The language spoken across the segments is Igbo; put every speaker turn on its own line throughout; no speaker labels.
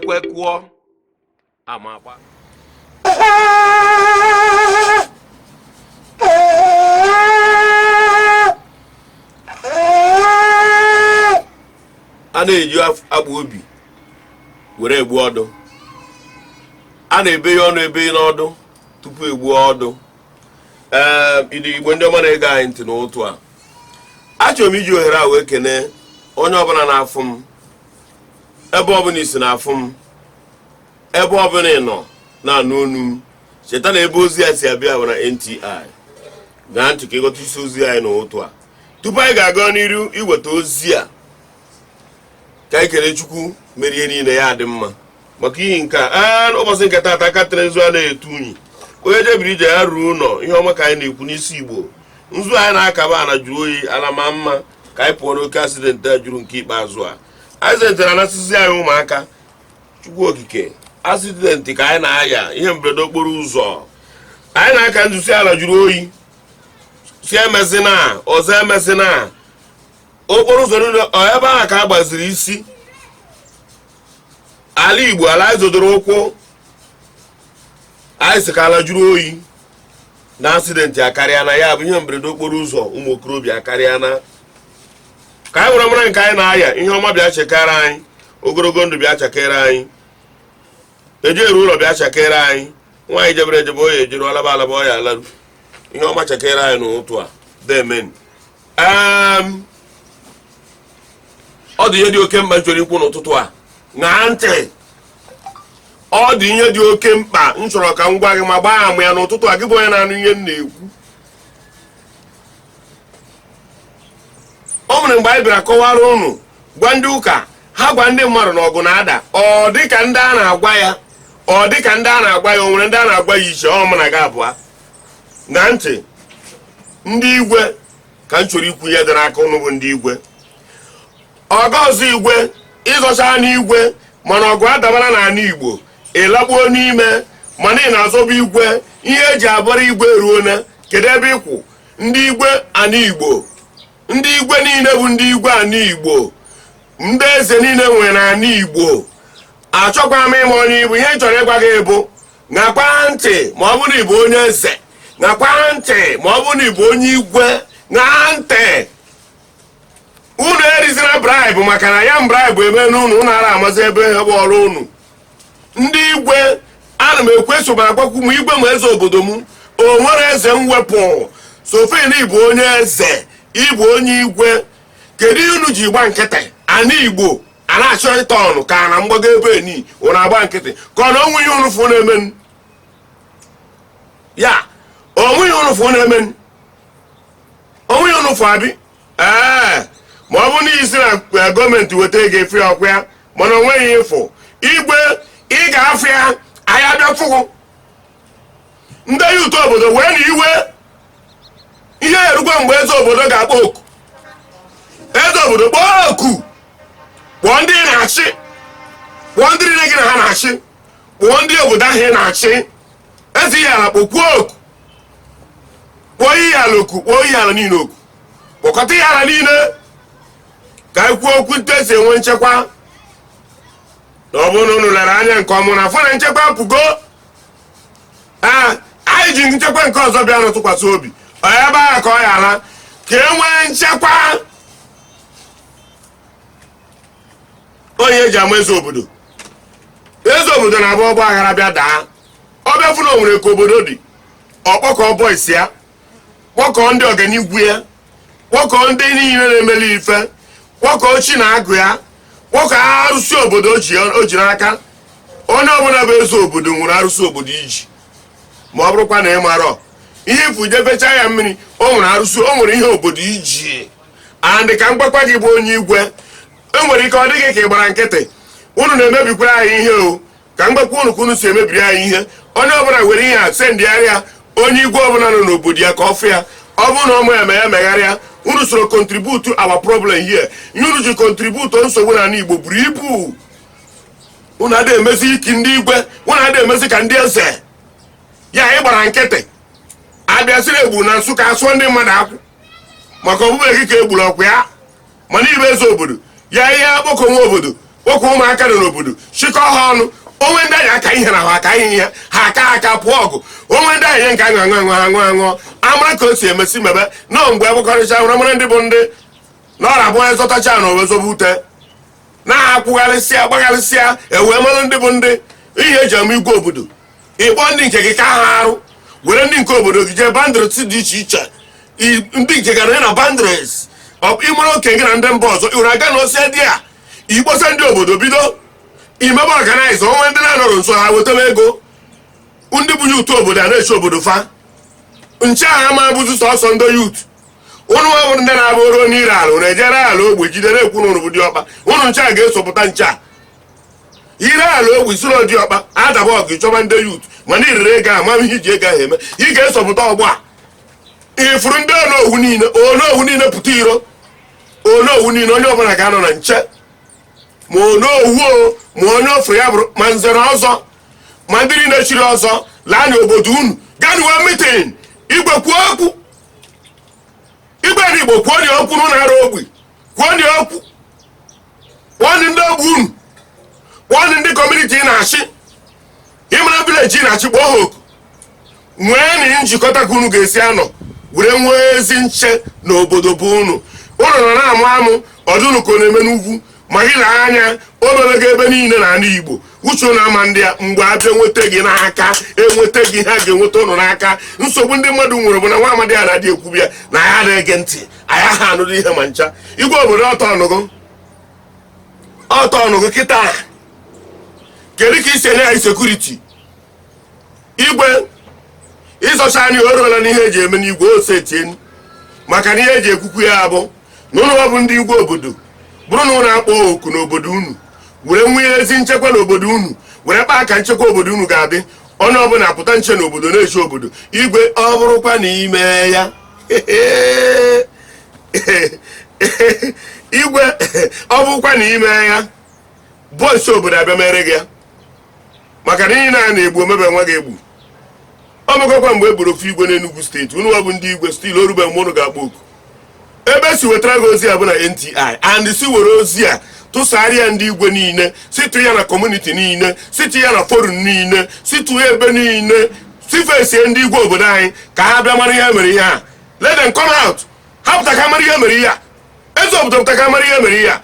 kwekuo amagba a na-eji agba obi were egbu ọdụ a na-ebe ya ọnụ ebe n'ọdụ tupu egbu ọdụ ịdị Igbo ndị ọma na-ege anyị ntị n'otu a achọrọ m iji ohere a wee kene onye ọbụla na-afụ m ebe ọbụla isi na-afụ m ebe ọbụla ị nọ na-anụ onu m cheta na ebe ozi ya si abịa bụ na N.T.I gaa ntị ka ịghọta isi ozi anyị n'otu a tupu anyị ga-aga n'iru iweta ozi a ka anyị kele Chukwu mere ihe niile ya dị mma maka ihe nke a ụbọchị nke taata katara nzu a na-etu unyi onye jebiri ije ya ruo ụlọ ihe ọma ka anyị na-ekwu n'isi Igbo nzu anyị na-akaba ana jụrụ oyi ala ma mma ka anyị pụọ n'oke asidenti a jụrụ nke ikpeazụ a asidenti na-anasịzi anyị ụmụaka Chukwu okike asidenti ka anyị na-aya ihe mberede okporo ụzọ anyị na-aka nzusi ala jụrụ oyi si emezina ọzọ emezina okporo ụzọ niile ebe ahụ ka a gbaziri isi ala Igbo ala anyị zodoro ụkwụ anyị si ka ala jụrụ oyi na asidenti akarịa na ya bụ ihe mberede okporo ụzọ ụmụ okorobịa akarịa na ka anyị nwere mara nke anyị na-aya ihe ọma bịa chekara anyị ogologo ndụ bịa chekere anyị eje eru ụlọ bịa chekere anyị nwaanyị jebere ejebe oya ejere alaba alaba ọya alarụ ihe ọma chekere anyị n'ụtụ a demen ọ dị ihe dị oke mkpa m chọrọ ikwu n'ụtụtụ a ṅaa ntị ọ dị ihe dị oke mkpa m chọrọ ka m gwa gị ma gbaa ama ya n'ụtụtụ a gị bụ onye na-anụ ihe m na-ekwu ọ nwere mgbe anyị bịara kọwara ụnụ gwa ndị ụka ha gwa ndị mmadụ na ọgụ na-ada ọ dịka ndị a na-agwa ya o nwere ndị a na-agwa ya iche ọ mana gị abụọ na ntị ndị Igwe ka m chọrọ ikwu ihe dị n'aka ụnụ bụ ndị Igwe ọgọ ọzọ Igwe ịzọcha n'Igwe mana ọgụ adabara n'ala Igbo ịlagbuo n'ime mana ị na-azọba Igwe ihe eji abara Igwe ruo na kedu ebe ịkwụ ndị Igwe ana Igbo ndị Igwe niile bụ ndị Igwe ana Igbo ndị eze niile nwere n'ala Igbo achọkwa m ịma onye Igbo ihe chọrọ ịgwa gị bụ ṅakwa ntị ma ọ bụrụ na ịbụ onye eze ṅakwa ntị ma ọ bụrụ na ịbụ onye Igwe ṅaa ntị unu erizina bribe maka na ya bribe eme n'unu unu ara amazi ebe ihe bụ ọrụ unu ndị Igwe ana m ekweso ma agwakwu m Igwe ma eze obodo m o nwere eze mwepụ sofin ịbụ onye eze ịbụ onye Igwe kedu ihe unu ji gba nkịtị ana Igbo a na-achọ ịta ọnụ ka na mgbago ebe ni ụna agba nkịtị ka ọ na onwe ihe unu fụ na-emen ya onwe ihe unu fụ na-emen onwe ihe unu fụ abi ma ọ bụ na isi na gọọmenti weta ego efe ọkwa ya mana o nweghị ịfụ Igwe ị ga-afụ ya anya bịa fụgụ ndị yutu obodo wee na iwe ihe erugo mgbe eze obodo ga-akpọ oku eze obodo kpọọ oku kpọọ ndị na-achị kpọọ ndị niile gị na ha na-achị kpọọ ndị obodo ahụ ị na-achị eze ihe ala kpọkwuo oku kpọọ ihe ala oku kpọọ ihe ala niile oku kpọkọta ihe ala niile ka anyị kwuo okwu ntu esi enwe nchekwa na ọ bụrụ na unu lere anya nke ọmụ na afọ na nchekwa pụgo anyị ji nchekwa nke ọzọ bịa n'ụtụkwasị obi ebe ahụ ka ọ ya ala ka e nwee nchekwa onye eji ama eze obodo na-abụ ọgba aghara bịa daa ọ bịa fụ na o nwere ka obodo dị ọkpọkọ bọis ya kpọkọọ ndị ọganigwu ya kpọkọọ ndị niile na-emeli ife kpọkọọ chi na-agụ ya kpọkọọ arụsị obodo o ji n'aka onye ọbụla bụ eze obodo nwere arụsị obodo iji ma ọ bụrụkwa na ị marọ ihe ifu jefecha ya mmiri o nwere arụsị o nwere ihe obodo iji andị ka mgbakwa gị bụ onye Igwe enwere ike ọ dịghị ka ị gbara nkịtị unu na-emebikwara anyị ihe o ka mgbakwa unu ka unu si emebiri anyị ihe onye ọbụla were ihe a sendịgharịa onye Igwe ọbụla nọ n'obodo ya ka ọ fụ ya ọ bụrụ na ọmụ eme ya megharịa unu soro contribute our problem here ihe unu ji contribute nsogbu na Igbo buru ibu unu adịghị emezi iki ndị Igwe unu adịghị emezi ka ndị eze ya ị gbara nkịtị abịasịrị egbu na Nsụka asụọ ndị mmadụ akwụ maka ọbụbụ gị ka egburu ọkwa ya mana ibe eze obodo ya ihe akpọkọ nwa obodo kpọkọ ụmụaka nọ n'obodo chịkọ ha ọnụ onwe ndị anyị aka ihe na ha aka ihe ya ha aka pụọ ọgụ onwe ndị anyị nke aṅụ amara ka o si emesi mebe nọọ mgbe egbekọrịcha mara ndị bụ ndị na ọra abụọ ezọtacha na owezobe ute na-akwụgharịsịa gbagharịsịa ewee mara ndị bụ ndị ihe eji ama igwe obodo ịkpọ ndị nke gị ka ha arụ were ndị nke obodo gị jee bandịrịtị dị iche iche ndị nke gara na bandịrịs ịmara oke gị na ndị mba ọzọ iwere aga na ose dị a ikposa ndị obodo bido imebe ọganaiza onwe ndị na-anọrọ nso ha wetara ego ndị bunye ụtụ obodo a na-eche obodo fa nche agha ma bụzi sọsọ ndị yut ụnụ nwa bụrụ ndị na-abụ oruo n'ire ala ụnụ ejere ala ogbe jide na-ekwu n'ụrụ bụ diọkpa ụnụ nche a ga-esopụta nche a ire ala ogbe isoro diọkpa adaba ọgụ ịchọba ndị yut mana irere ego ama ihe iji ego ahụ eme ị ga-esopụta ọgbọ a ifuru ndị onowu niile pụta iro onowu niile onye ọbụla ga-anọ na nche ma onowu ma onye ofere ya bụrụ ma nzere ọzọ ma ndị niile chiri ọzọ laa anya obodo unu gaa nwe mitin igwe kwuo okwu igwe na igbo kwuo dị okwu n'ụlọ arụ ogbe kwuo dị okwu kwuo ndị ogbe unu kwuo ndị kọmuniti na-achị ịmara vileji na-achị kpọọ ha oku nwee na njikọta ka unu ga-esi anọ were nwee ezi nche n'obodo bụ unu nọ na-amụ amụ ọdụnụ ka ọ na-eme n'ugwu ma gị na anya o mebego ebe niile na ndị igbo uche ụnụ ama ndị ya mgbe abịa nweta gị n'aka enweta gị ha ga-enweta ụnụ n'aka nsogbu ndị mmadụ nwere bụ na nwa amadi a na-adị ekwubi ya na ya na-ege ntị anya ha anụrụ ihe ma ncha igwe obodo ọtọ ọnụgụ kịta kedu ka isi enye anyị sekuriti igwe ịzọcha anya o ruola n'ihe eji eme n'igwe osetie maka na ihe eji ekwukwu ya bụ na ụlọ bụ ndị igwe obodo bụrụ na ụlọ akpọ oku n'obodo unu were nwee ezi nchekwa n'obodo unu were kpaa ka nchekwa obodo unu ga-adị onye ọbụla pụta nche n'obodo na-eche obodo igwe ọ bụrụkwa na ime ya igwe ọ bụrụkwa na ime ya bọọsụ obodo abịa mere gị ya maka na ihe na-egbu omebe nwa ga-egbu ọ megokwa mgbe e gburu ofu igwe n'Enugu steeti unu bụ ndị igwe stil orube mgbe unu ga-akpọ oku ebe si wetara gị ozi a bụ na N.T.I and si were ozi a tụsarịa ndị igwe niile situ ya na kọmuniti niile situ ya na forum niile situ ya ebe niile sifesie ndị igwe obodo anyị ka ha bịa mara ihe mere ihe a let them come out ha pụta ka mara ihe mere ihe a eze obodo pụta ka mara ihe mere ihe a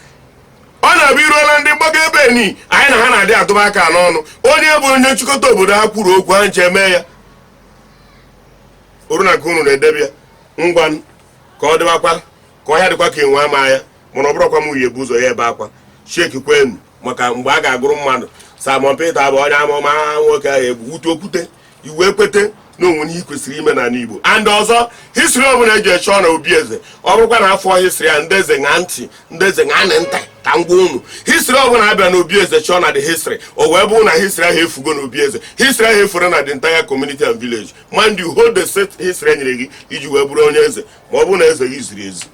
ọ na-abụ iruola ndị mgbago ebe ni anyị na ha na-adị atụba aka n'ọnụ onye bụ onye nchịkọta obodo ha kwuru okwu ha nche eme ya oru na ka unu na-edebịa ngwa ka ọ dịbakwa ka ọhịa dịkwa ka enwe ama ya mana ọ bụrụkwa m uye bụ ụzọ ya ebe akwa sheki kwenu maka mgbe a ga-agụrụ mmadụ Simon Peter bụ onye amụma nwoke ahụ egbu wute okwute iwu ekwete na onwe ihe kwesịrị ime n'ala Igbo and ọzọ histri ọbụla eji eche ọ na obi eze ọ bụrụkwa na afọ histri ya ndị eze ṅa ntị ndị eze ṅa ntị ka ngwa unu histri ọbụla abịa na obi eze chọọ na the history o wee bụrụ na histri ahụ efugo na obi eze histri ahụ efure na the entire community and village mind you hold the set histri e nyere gị iji wee bụrụ onye eze ma ọ bụrụ na eze gị ziri ezi